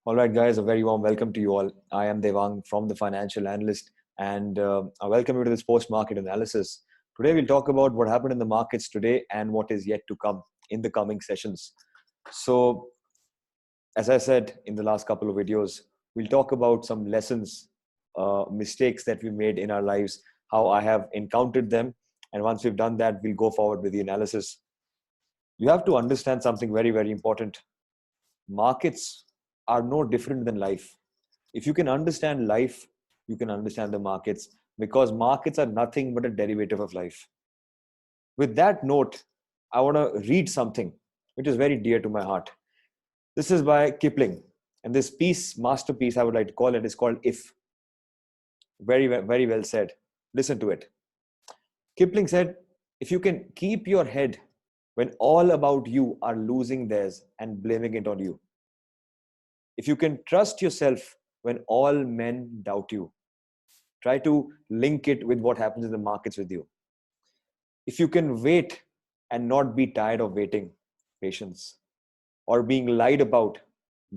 All right, guys, a very warm welcome to you all. I am Devang from the Financial Analyst, and I welcome you to this post market analysis. Today, we'll talk about what happened in the markets today and what is yet to come in the coming sessions. So, as I said in the last couple of videos, we'll talk about some lessons, mistakes that we made in our lives, how I have encountered them. And once we've done that, we'll go forward with the analysis. You have to understand something very, very important. Markets are no different than life. If you can understand life, you can understand the markets, because markets are nothing but a derivative of life. With that note, I want to read something which is very dear to my heart. This is by Kipling, and this piece, masterpiece, I would like to call it, is called If. Very well said. Listen to it. Kipling said, if you can keep your head when all about you are losing theirs and blaming it on you, if you can trust yourself when all men doubt you, try to link it with what happens in the markets with you. If you can wait and not be tired of waiting, patience, or being lied about,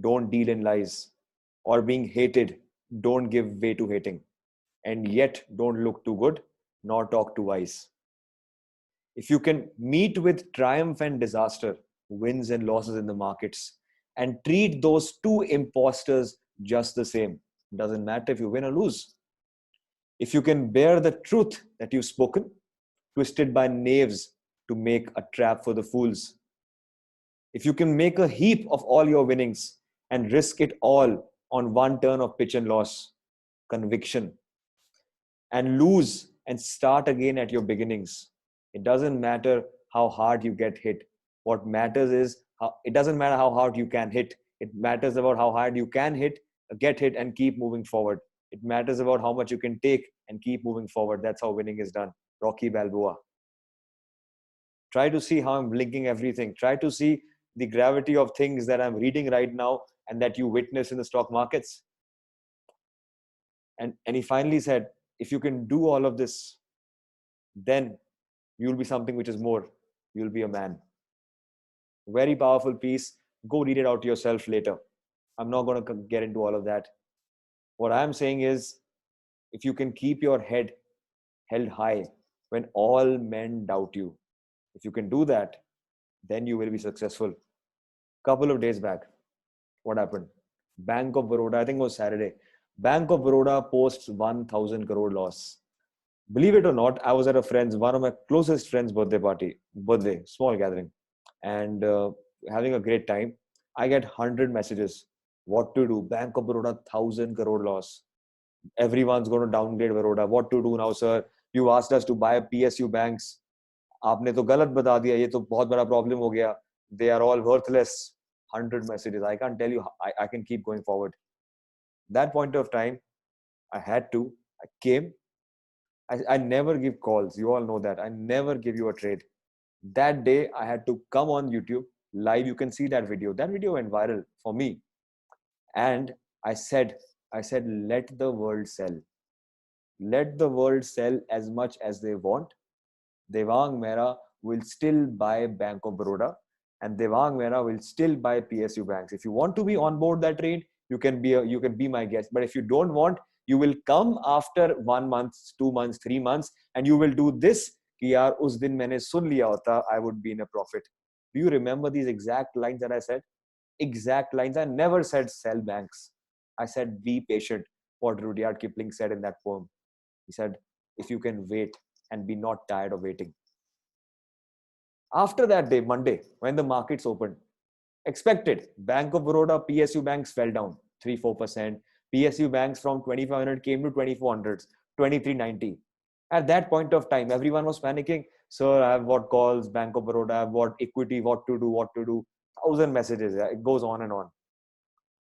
don't deal in lies, or being hated, don't give way to hating, and yet don't look too good nor talk too wise. If you can meet with triumph and disaster, wins and losses in the markets, and treat those two imposters just the same, doesn't matter if you win or lose. If you can bear the truth that you've spoken, twisted by knaves to make a trap for the fools. If you can make a heap of all your winnings and risk it all on one turn of pitch and loss, conviction, and lose and start again at your beginnings. It doesn't matter how hard you get hit. What matters is it doesn't matter how hard you can hit. It matters about how hard you can get hit and keep moving forward. It matters about how much you can take and keep moving forward. That's how winning is done. Rocky Balboa. Try to see how I'm linking everything. Try to see the gravity of things that I'm reading right now and that you witness in the stock markets. And he finally said, if you can do all of this, then you'll be something which is more. You'll be a man. Very powerful piece. Go read it out yourself later. I'm not going to get into all of that. What I'm saying is, if you can keep your head held high when all men doubt you, if you can do that, then you will be successful. Couple of days back, what happened? Bank of Baroda, I think it was Saturday. Bank of Baroda posts 1,000 crore loss. Believe it or not, I was at a friend's, one of my closest friends' birthday, small gathering, and having a great time. I get 100 messages. What to do? Bank of Baroda, 1,000 crore loss. Everyone's going to downgrade Baroda. What to do now, sir? You asked us to buy PSU banks. आपने तो गलत बता दिया. ये तो बहुत बड़ा problem हो गया. They are all worthless. 100 messages. I can't tell you. I can keep going forward. That point of time, I had to. I came. I never give calls. You all know that. I never give you a trade. That day, I had to come on YouTube live. You can see that video. That video went viral for me. And I said, let the world sell. Let the world sell as much as they want. Devang Mehra will still buy Bank of Baroda, and Devang Mehra will still buy PSU banks. If you want to be on board that trade, you can be my guest. But if you don't want, you will come after 1 month, 2 months, 3 months, and you will do this. कि यार उस दिन मैंने सुन लिया होता, I would be in a profit. Do you remember these exact lines that I said? Exact lines. I never said sell banks. I said be patient. What Rudyard Kipling said in that poem. He said, if you can wait and be not tired of waiting. After that day, Monday, when the markets opened, expected, Bank of Baroda, PSU banks fell down 3-4%. PSU banks from 2,500 came to 2,400, 2,390. At that point of time, everyone was panicking. Sir, I have what calls, Bank of Baroda, I have what equity, what to do. 1,000 messages. Yeah, it goes on and on.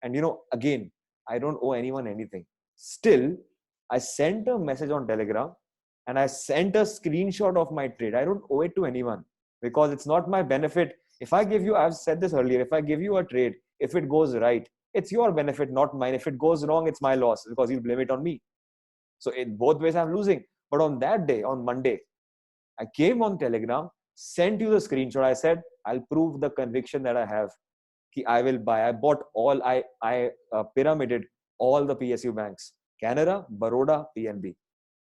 And again, I don't owe anyone anything. Still, I sent a message on Telegram and I sent a screenshot of my trade. I don't owe it to anyone because it's not my benefit. If I give you, I've said this earlier, if I give you a trade, if it goes right, it's your benefit, not mine. If it goes wrong, it's my loss because you blame it on me. So in both ways, I'm losing. But on that day, on Monday, I came on Telegram, sent you the screenshot. I said, I'll prove the conviction that I have. कि I will buy. I bought all. I pyramided all the PSU banks: Canara, Baroda, PNB.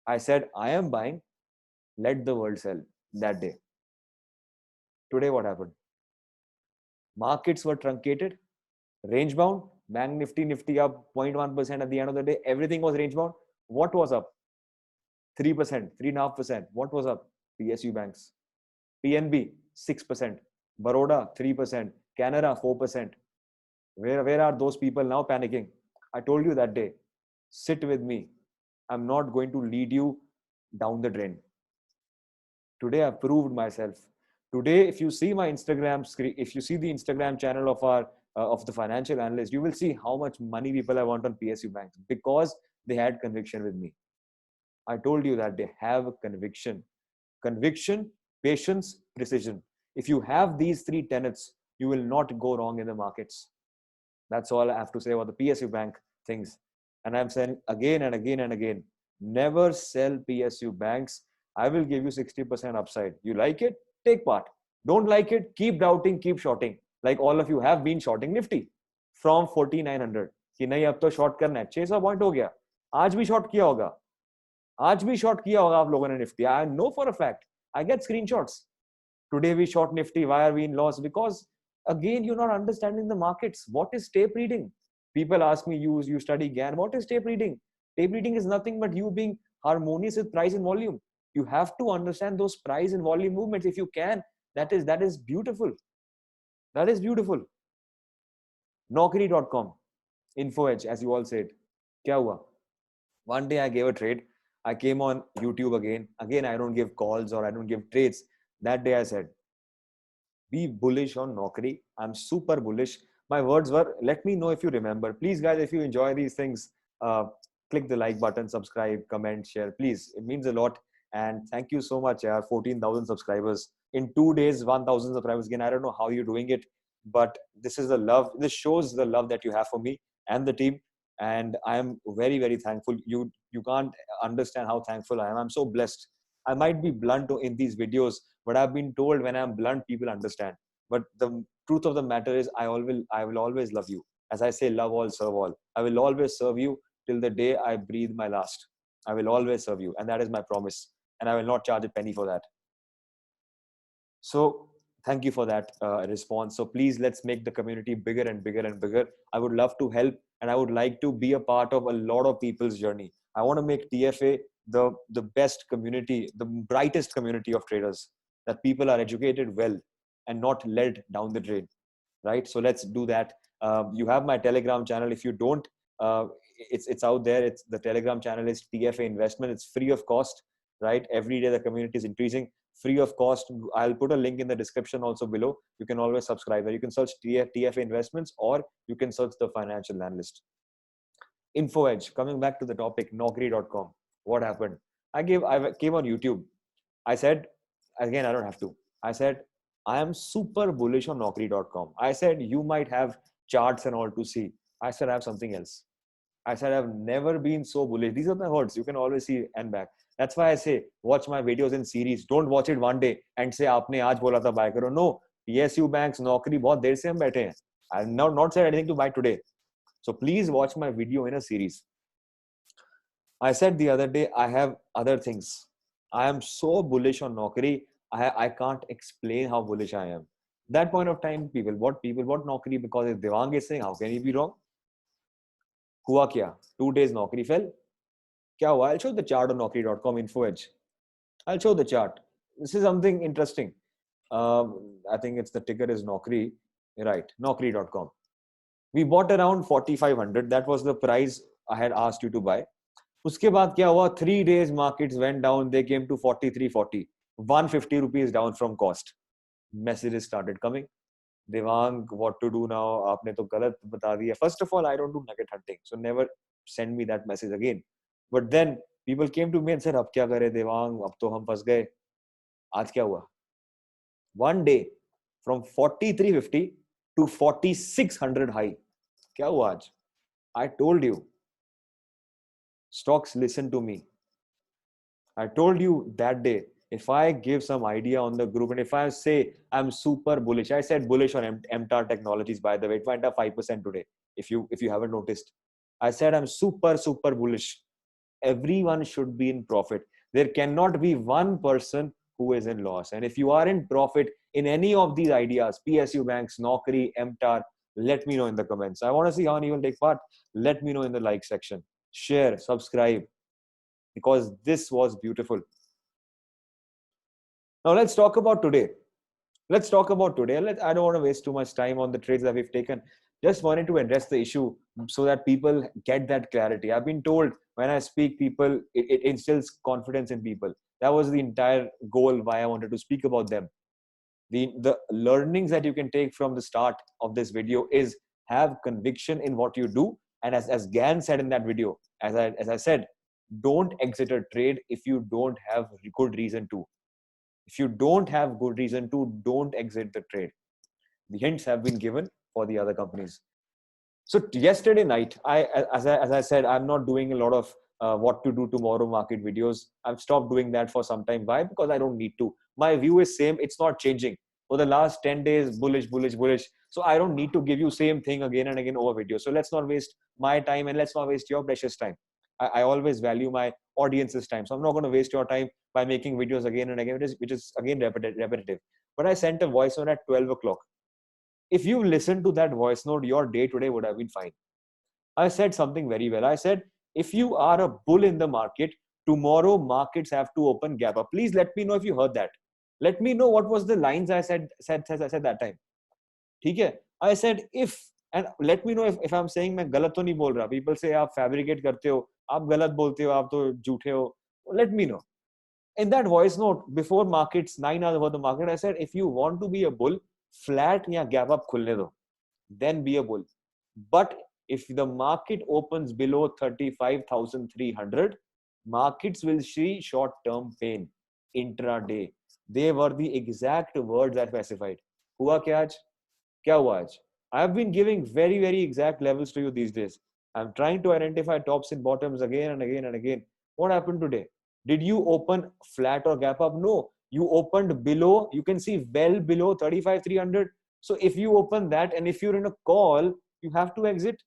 I said I am buying. Let the world sell that day. Today, what happened? Markets were truncated, range bound. Bank Nifty up 0.1% at the end of the day. Everything was range bound. What was up? 3%, 3.5%. What was up? PSU banks. PNB 6%. Baroda 3%. Canara 4%. Where are those people now panicking? I told you that day. Sit with me. I'm not going to lead you down the drain. Today I've proved myself. Today, if you see my Instagram screen, if you see the Instagram channel of our of the financial analyst, you will see how much money people have want on PSU banks because they had conviction with me. I told you that they have conviction. Conviction, patience, precision. If you have these three tenets, you will not go wrong in the markets. That's all I have to say about the PSU bank things. And I'm saying again and again and again, never sell PSU banks. I will give you 60% upside. You like it? Take part. Don't like it? Keep doubting, keep shorting. Like all of you have been shorting Nifty from 4900. कि नहीं अब तो short करना है 600 point हो गया आज भी शॉर्ट किया होगा आज भी शॉर्ट किया होगा आप लोगों ने Nifty I know for a fact I get screenshots today we short nifty why are we in loss because again you're not understanding the markets what is tape reading people ask me you study gan what is tape reading is nothing but you being harmonious with price and volume you have to understand those price and volume movements if you can that is beautiful that is beautiful naukri.com info edge as you all said kya hua one day I gave a trade I came on YouTube again I don't give calls or I don't give trades that day I said be bullish on Naukri. I'm super bullish. My words were, let me know if you remember. Please, guys, if you enjoy these things, click the like button, subscribe, comment, share. Please, it means a lot. And thank you so much, yaar. 14,000 subscribers. In 2 days, 1,000 subscribers. Again, I don't know how you're doing it, but this is the love. This shows the love that you have for me and the team. And I am very, very thankful. You can't understand how thankful I am. I'm so blessed. I might be blunt in these videos, but I've been told when I'm blunt, people understand. But the truth of the matter is, I will always love you. As I say, love all, serve all. I will always serve you till the day I breathe my last. I will always serve you, and that is my promise. And I will not charge a penny for that. So thank you for that response. So please, let's make the community bigger and bigger and bigger. I would love to help, and I would like to be a part of a lot of people's journey. I want to make TFA the best community, the brightest community of traders, that people are educated well and not led down the drain, right? So let's do that. You have my Telegram channel. If you don't, it's out there. It's the Telegram channel is TFA Investment. It's free of cost, right? Every day the community is increasing, free of cost. I'll put a link in the description also below. You can always subscribe there. You can search TFA Investments or you can search the financial analyst. Info Edge. Coming back to the topic, Naukri.com. What happened? I came on YouTube. I said, again, I don't have to. I said, I am super bullish on Naukri.com. I said, you might have charts and all to see. I said, I have something else. I said, I've never been so bullish. These are the words. You can always see and back. That's why I say, watch my videos in series. Don't watch it one day and say, आपने आज बोला था buy करो. No, PSU banks, Naukri, बहुत देर से हम बैठे हैं. I have not said anything to buy today. So please watch my video in a series. I said the other day, I have other things. I am so bullish on Naukri. I can't explain how bullish I am. That point of time, people, what Naukri? Because if Devang is saying, how can he be wrong? Hua kya? 2 days Naukri fell. Kya hua? I'll show the chart on Naukri.com info edge. I'll show the chart. This is something interesting. I think it's the ticker is Naukri. Right, Naukri.com. We bought around 4,500. That was the price I had asked you to buy. उसके बाद क्या हुआ 3 days markets went down, they came to 43.40, 150 rupees down from cost. Messages started coming. Devang, what to do now? आपने तो गलत बता दिया. First of all, I don't do nugget hunting, so never send me that message again. But then people came to me and said, अब क्या करे Devang? अब तो हम फंस गए. आज क्या हुआ? One day from 43.50 to 4,600 high. क्या हुआ आज? I told you. Stocks, listen to me. I told you that day If I give some idea on the group, and if I say I'm super bullish, I said bullish on MTAR Technologies, by the way, it went up 5% today. If you haven't noticed, I said I'm super bullish. Everyone should be in profit. There cannot be one person who is in loss. And if you are in profit in any of these ideas, PSU banks, Naukri, MTAR, let me know in the comments. I want to see how many will take part. Let me know in the like section. Share, subscribe, because this was beautiful. Now let's talk about today. Let's talk about today. I don't want to waste too much time on the trades that we've taken. Just wanted to address the issue so that people get that clarity. I've been told when I speak, it instills confidence in people. That was the entire goal why I wanted to speak about them. The learnings that you can take from the start of this video is have conviction in what you do. And as Gan said in that video, as I said, don't exit a trade if you don't have good reason to. If you don't have good reason to, don't exit the trade. The hints have been given for the other companies. So yesterday night, as I said, I'm not doing a lot of what to do tomorrow market videos. I've stopped doing that for some time. Why? Because I don't need to. My view is same. It's not changing. For the last 10 days, bullish. So I don't need to give you same thing again and again over video. So let's not waste my time and let's not waste your precious time. I always value my audience's time. So I'm not going to waste your time by making videos again and again, which is again repetitive. But I sent a voice note at 12 o'clock. If you listened to that voice note, your day today would have been fine. I said something very well. I said, if you are a bull in the market, tomorrow markets have to open gap up. Please let me know if you heard that. Let me know what was the lines I said that time. Okay? I said, if, and let me know if I'm saying मैं गलत तो नहीं बोल रहा. People say आप fabricate करते हो, आप गलत बोलते हो, आप तो झूठे हो. Let me know. In that voice note, before markets, 9 hours before the market, I said, if you want to be a bull, flat या gap up खुलने दो, then be a bull. But if the market opens below 35,300, markets will see short-term pain intraday. They were the exact words I specified. हुआ क्या आज? क्या हुआ आज? I have been giving very exact levels to you these days. I'm trying to identify tops and bottoms again and again and again. What happened today? Did you open flat or gap up? No. You opened below. You can see well below 35,300. So if you open that and if you're in a call, you have to exit.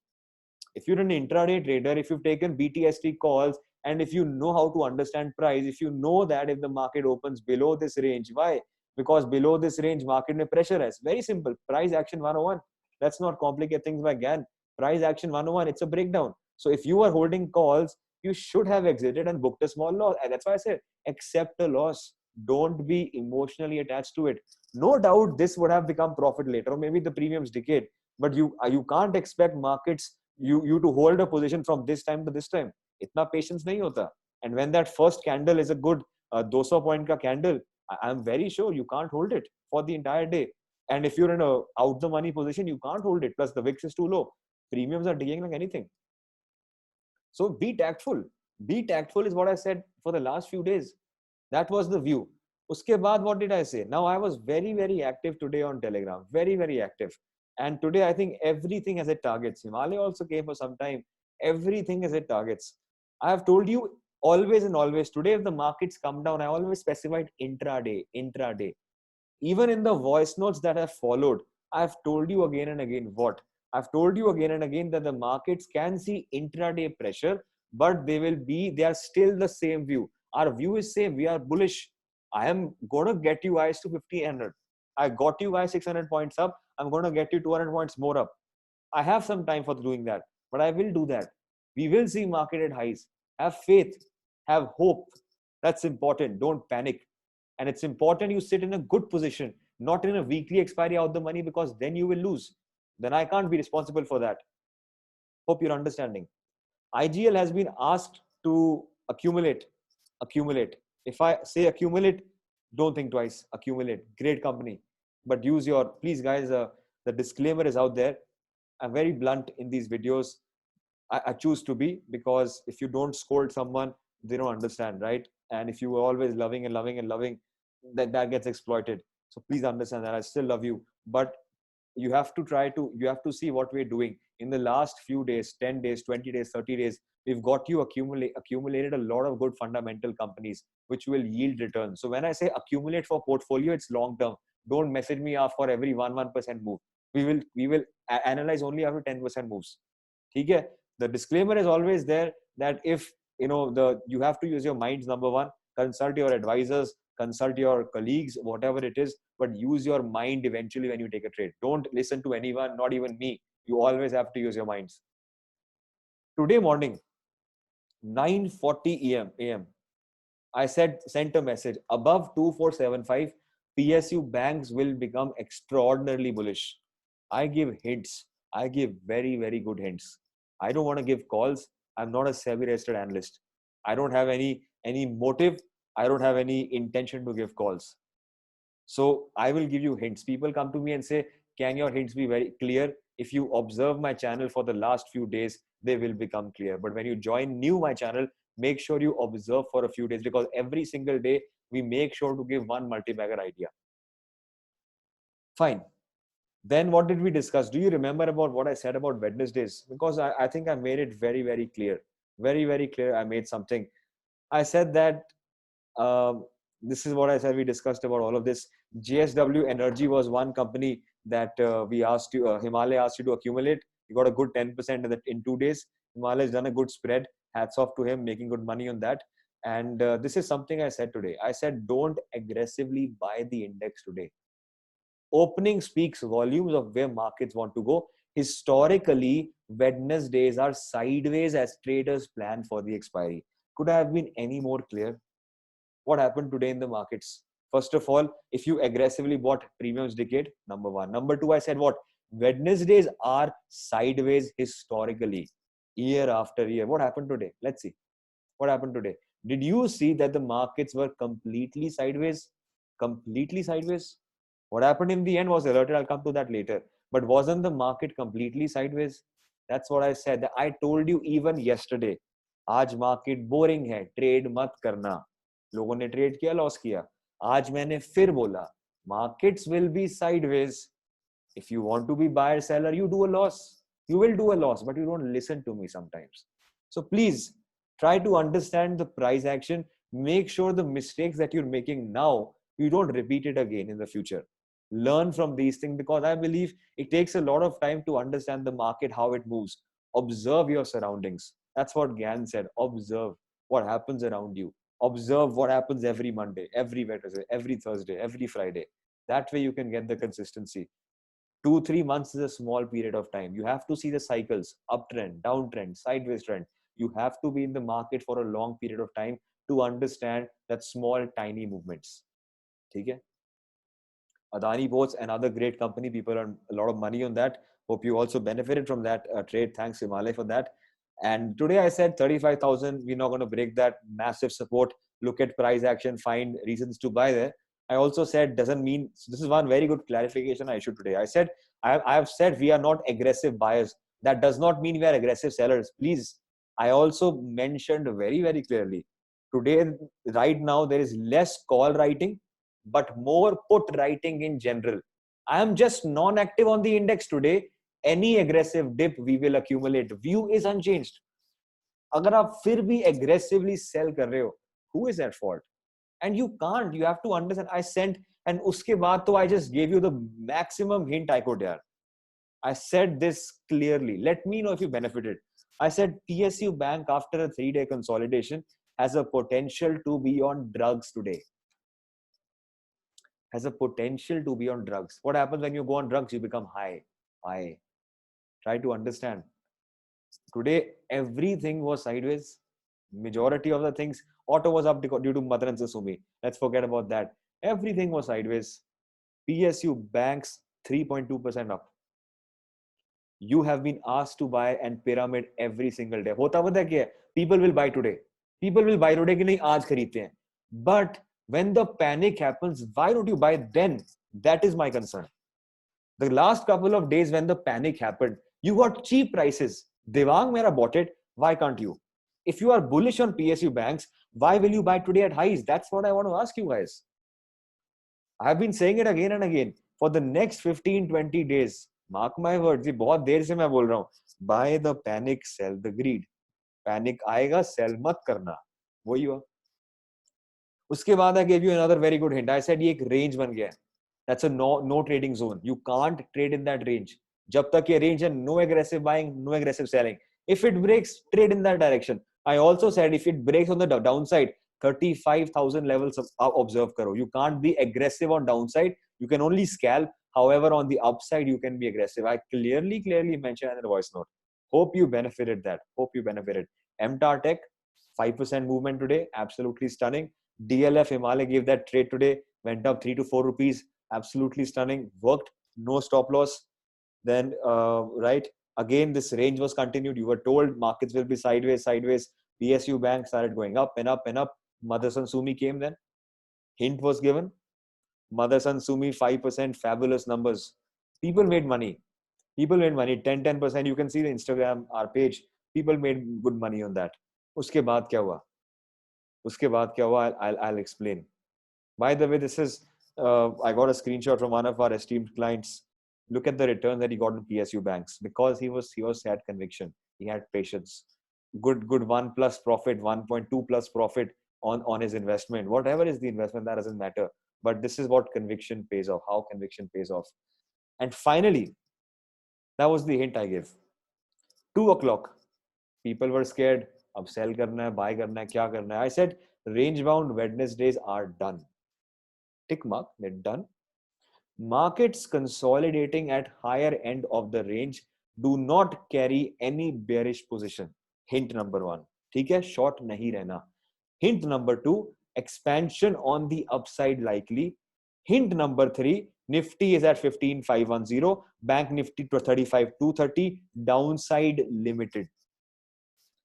If you're an intraday trader, if you've taken BTST calls, and if you know how to understand price, if you know that if the market opens below this range, why? Because below this range, market may pressure us. Very simple. Price action 101. Let's not complicate things by GAN. Price action 101. It's a breakdown. So if you are holding calls, you should have exited and booked a small loss. And that's why I said, accept a loss. Don't be emotionally attached to it. No doubt this would have become profit later, or maybe the premiums decayed. But you can't expect markets you to hold a position from this time to this time. Itna patience nahi hota. And when that first candle is a good 200 point ka candle, I'm very sure you can't hold it for the entire day. And if you're in a out the money position, you can't hold it. Plus the VIX is too low. Premiums are decaying like anything. So be tactful. Be tactful is what I said for the last few days. That was the view. Uske baad, what did I say? Now I was very active today on Telegram. Very active. And today I think everything has hit targets. Himalaya also came for some time. Everything has hit targets. I have told you always and always. Today if the markets come down, I always specified intraday. Even in the voice notes that have followed, I've told you again and again what? I've told you again and again that the markets can see intraday pressure, but they are still the same view. Our view is same. We are bullish. I am going to get you guys to 1500. I got you guys 600 points up. I'm going to get you 200 points more up. I have some time for doing that, but I will do that. We will see market at highs. Have faith. Have hope. That's important. Don't panic. And it's important you sit in a good position, not in a weekly expiry out the money, because then you will lose. Then I can't be responsible for that. Hope you're understanding. IGL has been asked to accumulate. If I say accumulate, don't think twice. Accumulate. Great company. But use your, please guys, the disclaimer is out there. I'm very blunt in these videos. I choose to be, because if you don't scold someone, they don't understand, right? And if you are always loving, that gets exploited. So please understand that I still love you, but you have to see what we're doing in the last few days, 10 days, 20 days, 30 days. We've got you accumulated a lot of good fundamental companies which will yield returns. So when I say accumulate for portfolio, it's long term. Don't message me for every 1% move. We will analyze only after 10% moves. Okay? The disclaimer is always there that if you have to use your minds. Number one, consult your advisors, consult your colleagues, whatever it is, but use your mind eventually when you take a trade. Don't listen to anyone, not even me. You always have to use your minds. Today morning, 9:40 a.m. I sent a message above 2475. PSU banks will become extraordinarily bullish. I give hints. I give very, very good hints. I don't want to give calls. I'm not a SEBI registered analyst. I don't have any motive. I don't have any intention to give calls. So I will give you hints. People come to me and say, can your hints be very clear? If you observe my channel for the last few days, they will become clear. But when you join new my channel, make sure you observe for a few days, because every single day we make sure to give one multi-bagger idea. Fine. Then what did we discuss? Do you remember about what I said about Wednesdays? Because I think I made it very, very clear. Very, very clear. I made something. I said that this is what I said. We discussed about all of this. JSW Energy was one company that we asked you, Himalaya asked you to accumulate. You got a good 10% in 2 days. Himalaya has done a good spread. Hats off to him, making good money on that. And this is something I said today. I said, don't aggressively buy the index today. Opening speaks volumes of where markets want to go. Historically, Wednesdays are sideways as traders plan for the expiry. Could I have been any more clear? What happened today in the markets? First of all, if you aggressively bought premiums decade, number one. Number two, I said what? Wednesdays are sideways historically, year after year. What happened today? Let's see. What happened today? Did you see that the markets were completely sideways? Completely sideways? What happened in the end was alerted. I'll come to that later. But wasn't the market completely sideways? That's what I said. I told you even yesterday. आज market boring है, trade मत करना. लोगों ने trade किया, loss किया. आज मैंने फिर बोला, markets will be sideways. If you want to be buyer seller, you do a loss. You will do a loss, but you don't listen to me sometimes. So please try to understand the price action. Make sure the mistakes that you're making now, you don't repeat it again in the future. Learn from these things, because I believe it takes a lot of time to understand the market, how it moves. Observe your surroundings. That's what Gyan said. Observe what happens around you. Observe what happens every Monday, every Wednesday, every Thursday, every Friday. That way you can get the consistency. 2-3 months is a small period of time. You have to see the cycles, uptrend, downtrend, sideways trend. You have to be in the market for a long period of time to understand that small, tiny movements. Okay? Adani Ports, another great company. People earn a lot of money on that. Hope you also benefited from that trade. Thanks, Himalaya, for that. And today I said 35,000. We're not going to break that. Massive support. Look at price action. Find reasons to buy there. I also said doesn't mean, this is one very good clarification I issued today. I said, I have said we are not aggressive buyers. That does not mean we are aggressive sellers. Please. I also mentioned very, very clearly. Today, right now, there is less call writing, but more put writing in general. I am just non-active on the index today. Any aggressive dip we will accumulate. View is unchanged. अगर आप फिर भी aggressively sell कर रहे हो, who is at fault? And you can't. You have to understand. I sent, and उसके बाद तो I just gave you the maximum hint I could. यार. I said this clearly. Let me know if you benefited. I said PSU Bank after a 3-day consolidation has a potential to be on drugs today. Has a potential to be on drugs. What happens when you go on drugs? You become high. High. Try to understand. Today, everything was sideways. Majority of the things, auto was up due to Mother and Susumi. Let's forget about that. Everything was sideways. PSU banks 3.2% up. You have been asked to buy and pyramid every single day. होता पता क्या है? People will buy today. People will buy today कि नहीं आज खरीदते हैं. But when the panic happens, why don't you buy then? That is my concern. The last couple of days when the panic happened, you got cheap prices. Devang Mera bought it. Why can't you? If you are bullish on PSU banks, why will you buy today at highs? That's what I want to ask you guys. I've been saying it again and again. for the next 15-20 days. Mark my words, ये बहुत देर से मैं बोल रहा हूँ. Buy the panic, sell the greed. Panic आएगा, sell मत करना. वही हुआ. उसके बाद I gave you another very good hint. I said ये एक range बन गया है. That's a no trading zone. You can't trade in that range. जब तक ये range है, no aggressive buying, no aggressive selling. If it breaks, trade in that direction. I also said if it breaks on the downside, 35,000 levels observe karo. You can't be aggressive on downside. You can only scalp. However, on the upside, you can be aggressive. I clearly mentioned in the voice note. Hope you benefited that. Hope you benefited. MTAR Tech, 5% movement today. Absolutely stunning. DLF Himalaya gave that trade today. Went up 3 to 4 rupees. Absolutely stunning. Worked. No stop loss. Then, right. Again, this range was continued. You were told markets will be sideways. PSU Bank started going up and up and up. Motherson Sumi came then. Hint was given. Motherson Sumi, 5%, fabulous numbers. People made money. 10%. You can see the Instagram, our page. People made good money on that. उसके बाद क्या हुआ? I'll explain. By the way, this is, I got a screenshot from one of our esteemed clients. Look at the return that he got in PSU banks because he had conviction. He had patience. Good 1 plus profit, 1.2 plus profit on his investment. Whatever is the investment, that doesn't matter. But this is what conviction pays off, how conviction pays off. And finally, that was the hint I gave. 2 o'clock. People were scared. Ab sell karna hai, buy karna hai, kya karna hai. I said, range bound Wednesdays are done. Tick mark, they're done. Markets consolidating at higher end of the range do not carry any bearish position. Hint number 1. ठीक है, short नहीं रहना. Hint number 2, expansion on the upside likely. Hint number 3, Nifty is at 15,510, Bank Nifty to 35,230, downside limited.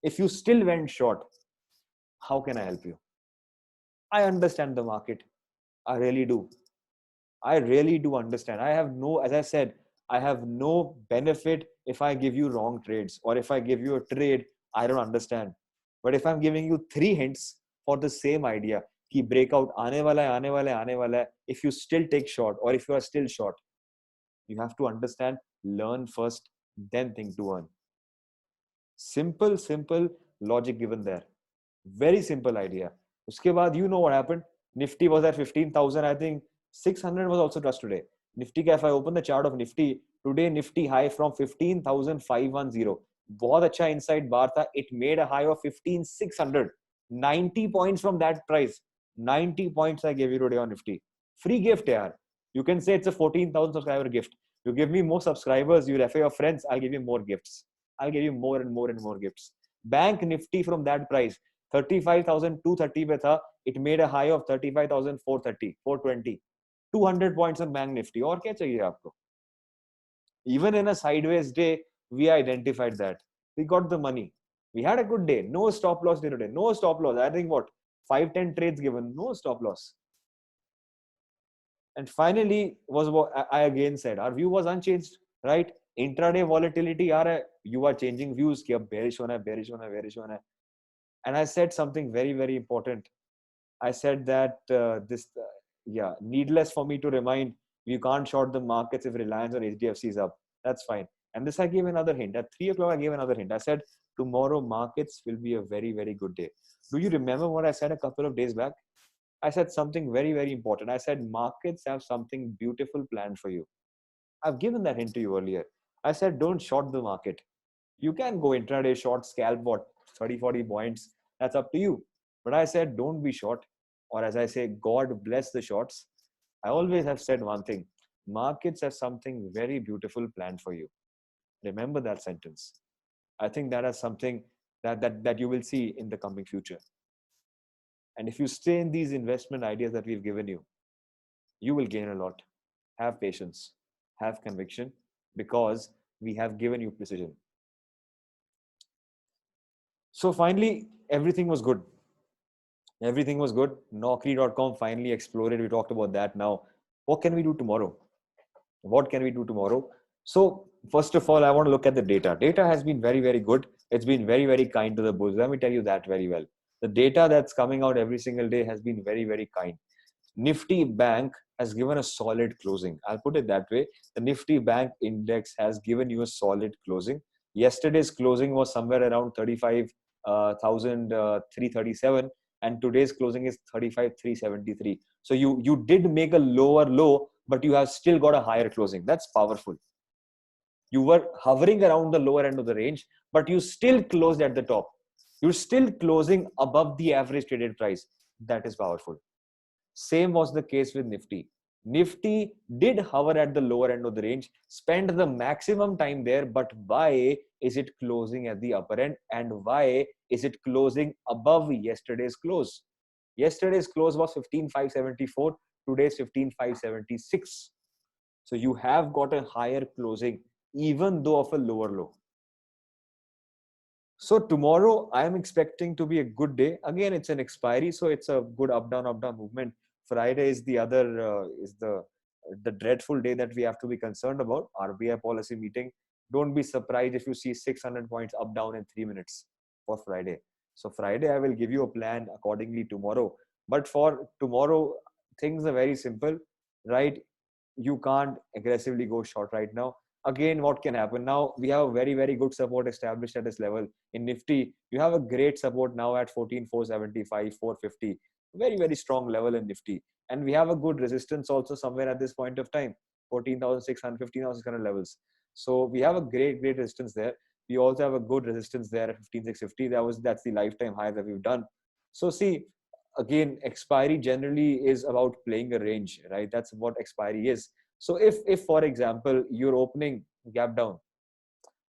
If you still went short, how can I help you? I understand the market. I really do. I really do understand. As I said, I have no benefit if I give you wrong trades or if I give you a trade, I don't understand. But if I'm giving you 3 hints for the same idea, कि breakout आने वाला है, if you still take short or if you are still short, you have to understand, learn first, then think to earn. Simple logic given there. Very simple idea. Uske baad, you know what happened? Nifty was at 15,000. I think 600 was also touched today. Nifty if I open the chart of Nifty, today Nifty high from 15,510. बहुत अच्छा inside bar था. It made a high of 15,600. 90 points from that price. 90 points I gave you today on Nifty. Free gift, yaar. You can say it's a 14,000 subscriber gift. You give me more subscribers, you refer your friends, I'll give you more gifts. I'll give you more and more gifts. Bank Nifty from that price, 35,230 पे था. It made a high of 35,430, 420. 200 points on Bank Nifty. और क्या चाहिए आपको? Even in a sideways day, we identified that. We got the money. We had a good day. No stop loss day today. No stop loss. I think what? 5-10 trades given. No stop loss. And finally, was what I again said. Our view was unchanged, right? Intraday volatility, you are changing views. Ki ab bearish hona hai. And I said something very, very important. I said that needless for me to remind, you can't short the markets if Reliance or HDFC is up. That's fine. And this I gave another hint. At 3 o'clock, I gave another hint. I said, tomorrow markets will be a very, very good day. Do you remember what I said a couple of days back? I said something very, very important. I said, markets have something beautiful planned for you. I've given that hint to you earlier. I said, don't short the market. You can go intraday short, scalp, 30, 40 points. That's up to you. But I said, don't be short. Or as I say, God bless the shorts. I always have said one thing. Markets have something very beautiful planned for you. Remember that sentence. I think that is something that you will see in the coming future. And if you stay in these investment ideas that we've given you, you will gain a lot. Have patience, have conviction, because we have given you precision. So finally, everything was good. Everything was good. Naukri.com finally exploded. We talked about that. Now, what can we do tomorrow? What can we do tomorrow? So first of all, I want to look at the data. Data has been very, very good. It's been very, very kind to the bulls. Let me tell you that very well. The data that's coming out every single day has been very, very kind. Nifty Bank has given a solid closing. I'll put it that way. The Nifty Bank index has given you a solid closing. Yesterday's closing was somewhere around 35,337, and today's closing is 35,373. So you did make a lower low, but you have still got a higher closing. That's powerful. You were hovering around the lower end of the range, but you still closed at the top. You're still closing above the average traded price. That is powerful. Same was the case with Nifty. Nifty did hover at the lower end of the range, spend the maximum time there, but why is it closing at the upper end, and why is it closing above yesterday's close? Yesterday's close was 15,574, today's 15,576. So you have got a higher closing, even though of a lower low. So tomorrow I am expecting to be a good day. Again, it's an expiry, so it's a good up down movement. Friday is the other is the dreadful day that we have to be concerned about. RBI policy meeting. Don't be surprised if you see 600 points up down in 3 minutes for Friday. So Friday I will give you a plan accordingly tomorrow. But for tomorrow, things are very simple, right? You can't aggressively go short right now. Again, what can happen now? We have a very good support established at this level. In Nifty, you have a great support now at 14,475, 450. Very strong level in Nifty. And we have a good resistance also somewhere at this point of time, 14,600, 15,600 levels. So we have a great resistance there. We also have a good resistance there at 15,650. That's the lifetime high that we've done. So see, again, expiry generally is about playing a range, right? That's what expiry is. So if for example you're opening gap down,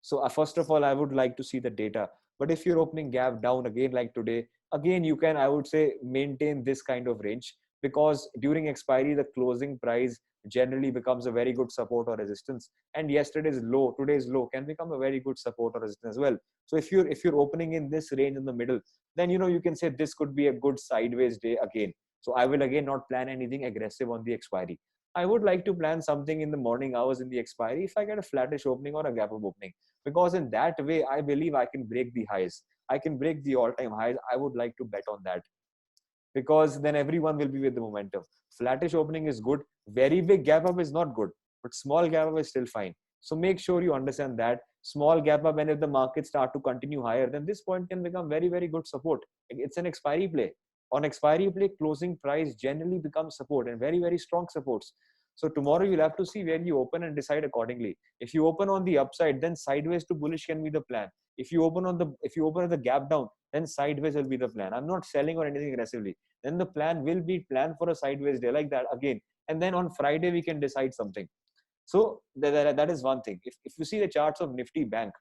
so first of all I would like to see the data. But if you're opening gap down again like today, again you can, I would say, maintain this kind of range, because during expiry the closing price generally becomes a very good support or resistance, and yesterday's low, today's low can become a very good support or resistance as well. So if you're opening in this range in the middle, then you can say this could be a good sideways day again. So I will again not plan anything aggressive on the expiry. I would like to plan something in the morning hours in the expiry if I get a flattish opening or a gap up opening, because in that way I believe I can break the highs. I can break the all-time highs. I would like to bet on that, because then everyone will be with the momentum. Flattish opening is good. Very big gap up is not good, but small gap up is still fine. So make sure you understand that small gap up, and if the markets start to continue higher, then this point can become very good support. It's an expiry play. On expiry play, closing price generally becomes support, and very strong supports. So tomorrow you'll have to see where you open and decide accordingly. If you open on the upside, then sideways to bullish can be the plan. If you open at the gap down, then sideways will be the plan. I'm not selling or anything aggressively. Then the plan will be planned for a sideways day like that again. And then on Friday, we can decide something. So that is one thing. If you see the charts of Nifty Bank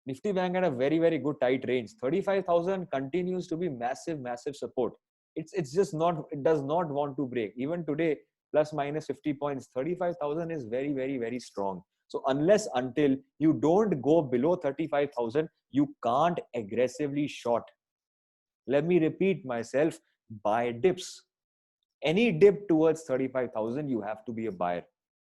had a very good tight range. 35,000 continues to be massive support. It's just not, it does not want to break. Even today, plus minus 50 points, 35,000 is very strong. So until you don't go below 35,000, you can't aggressively short. Let me repeat myself, buy dips. Any dip towards 35,000, you have to be a buyer.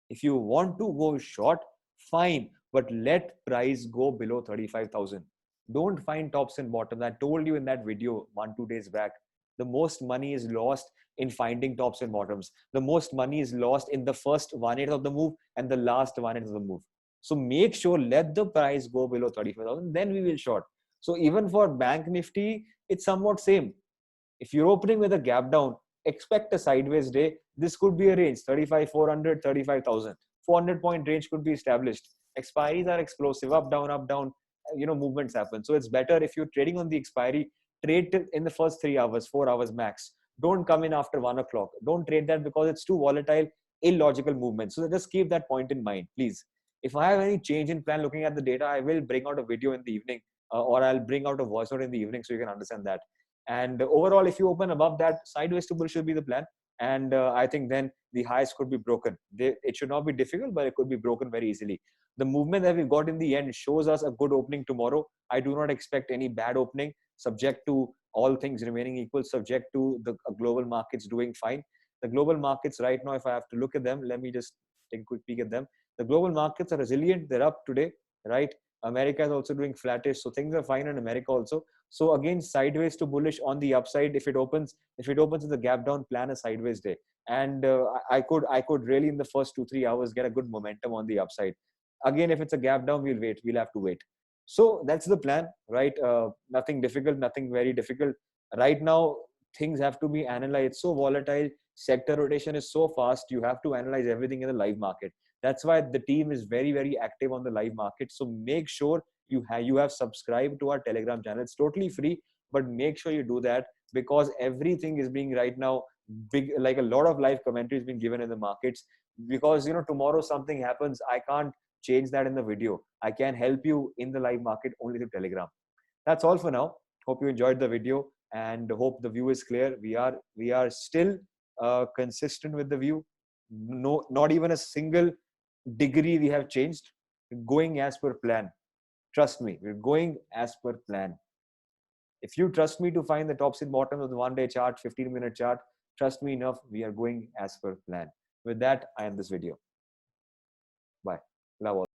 If you want to go short, fine, but let price go below 35,000. Don't find tops and bottoms. I told you in that video 1-2 days back, the most money is lost in finding tops and bottoms. The most money is lost in the first 1/8 of the move and the last 1/8 of the move. So make sure, let the price go below 35,000, then we will short. So even for Bank Nifty, it's somewhat same. If you're opening with a gap down, expect a sideways day. This could be a range, 35,400, 35,000. 400-point range could be established. Expiries are explosive, up, down, movements happen. So it's better if you're trading on the expiry, trade in the first 3 hours, 4 hours max. Don't come in after 1 o'clock. Don't trade that because it's too volatile, illogical movement. So just keep that point in mind, please. If I have any change in plan looking at the data, I will bring out a video in the evening, or I'll bring out a voice note in the evening so you can understand that. And overall, if you open above that, sideways to bull should be the plan. And I think then the highs could be broken. It should not be difficult, but it could be broken very easily. The movement that we got in the end shows us a good opening tomorrow. I do not expect any bad opening, subject to all things remaining equal, subject to the global markets doing fine. The global markets right now, if I have to look at them, let me just take a quick peek at them. The global markets are resilient. They're up today, right? America is also doing flattish, so things are fine in America also. So again, sideways to bullish on the upside. If it opens in the gap down, plan a sideways day. And I could really in the first 2-3 hours get a good momentum on the upside. Again, if it's a gap down, we'll wait. We'll have to wait. So that's the plan, right? Nothing difficult, nothing very difficult. Right now, things have to be analyzed. It's so volatile. Sector rotation is so fast. You have to analyze everything in the live market. That's why the team is very, very active on the live market. So make sure you have subscribed to our Telegram channel. It's totally free, but make sure you do that, because everything is being right now big, like a lot of live commentary is being given in the markets. Because tomorrow something happens, I can't change that in the video. I can help you in the live market only through Telegram. That's all for now. Hope you enjoyed the video and hope the view is clear. We are still consistent with the view. No, not even a single degree we have changed. Going as per plan. Trust me, we're going as per plan. If you trust me to find the tops and bottoms of the 1-day chart, 15-minute chart, trust me enough, we are going as per plan. With that, I end this video. Bye. Love all.